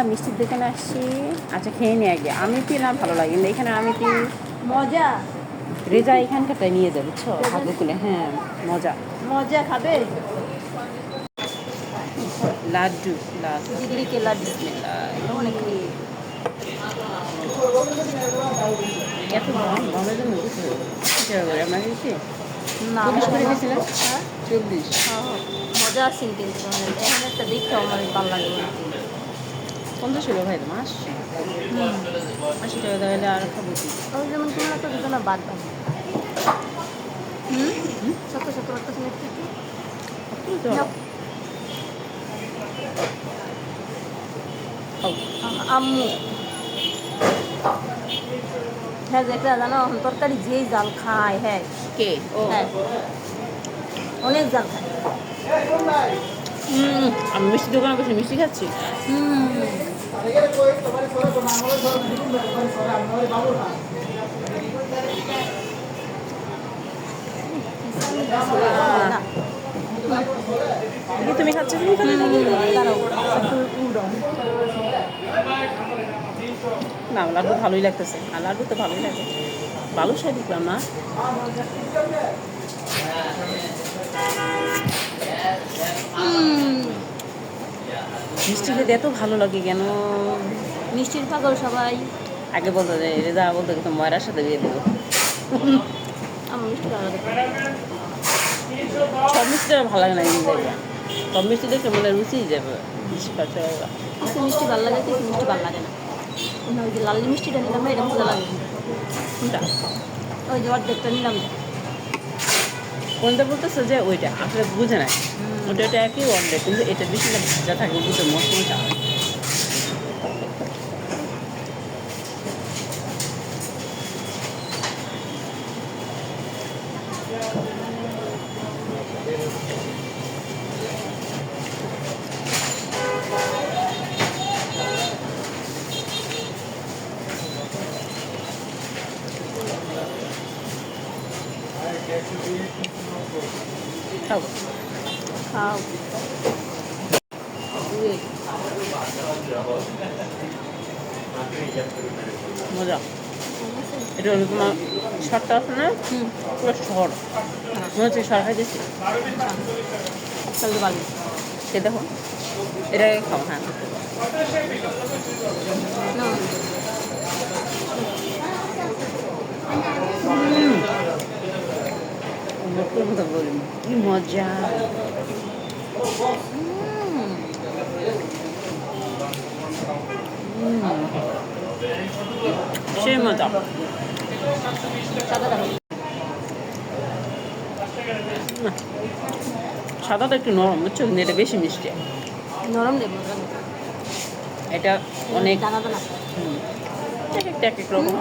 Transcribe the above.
মিষ্টির দোকানে আসছি। আচ্ছা, খেয়ে নি আগে। আমিটি না ভালো লাগে না, এখানে আমিটি মজা। রেজা এখানকারটা নিয়ে যাবে, বুঝছো? ভাগ্য খুলে। হ্যাঁ, মজা। মজা খাবে? লাড্ডু জিগড়ি কে লাড্ডু বিসমিল্লাহ। অনেক এত দাম দামের জন্য কিছু করে আমরা গেছি না 40 করে গেছিলাম। হ্যাঁ 40। মজা আসেন কিন্তু এখন একটা দেখতে আমার ভালো লাগবে। 50 হলো ভাই, তোমার 80 টাকা তাহলে আর খাবো কি? ওই যেমন তোমরা তো দুটো না বাদ দাও। সত্তর 80 তো আম্মু হ্যাঁ দেখলে জানো এখন তরকারি যেই জাল খায়। হ্যাঁ কে? ও হ্যাঁ অনেক জাল খায়। আমি মিষ্টি দোকানে বসে মিষ্টি খাচ্ছি। তুমি খাচ্ছ? তুমি খাবে? না, লাড্ডু ভালোই লাগতেছে। আর লাড্ডু তো ভালোই লাগে। ভালো সাই দিলাম না। মিষ্টি খেতে এত ভালো লাগে কেন? মিষ্টির পাগল সবাই। আগে বলতো যে রেজা বলতো কিন্তু ময়রার সাথে বিয়ে দেবো। আমার মিষ্টি ভালো লাগে। সব মিষ্টিটা ভালো লাগে না কিন্তু দেখবে। সব মিষ্টি দেখলে মনে রুচিই যাবে। কিছু মিষ্টি ভালো লাগে, কিছু মিষ্টি ভালো লাগে না। ওই যে লালি মিষ্টিটা নিলাম না, এটা মজা লাগে। কোনটা? ওই যে অর্ধেকটা নিলাম। কোনটা বলতেছে যে ওইটা আসলে বুঝে নাই। ওটা একই অর্ডার, কিন্তু এটা বেশি ভাজা থাকে, বুঝতে মশলা। খাও খাও। মজা। এটা হলো তোমার শর্টটা আছে না, পুরো শর্ট মনে হচ্ছে শর্ট খাইতেছি। চলতে পারবি সে দেখো, এটাকে খাও। হ্যাঁ, নতুন কথা বলি, কি মজা। সেই মজা। সাদাটা একটু নরম, বুঝছো? কিন্তু এটা বেশি মিষ্টি। নরম দেবো এটা অনেক দানা দানা। এক একটা এক এক রকম।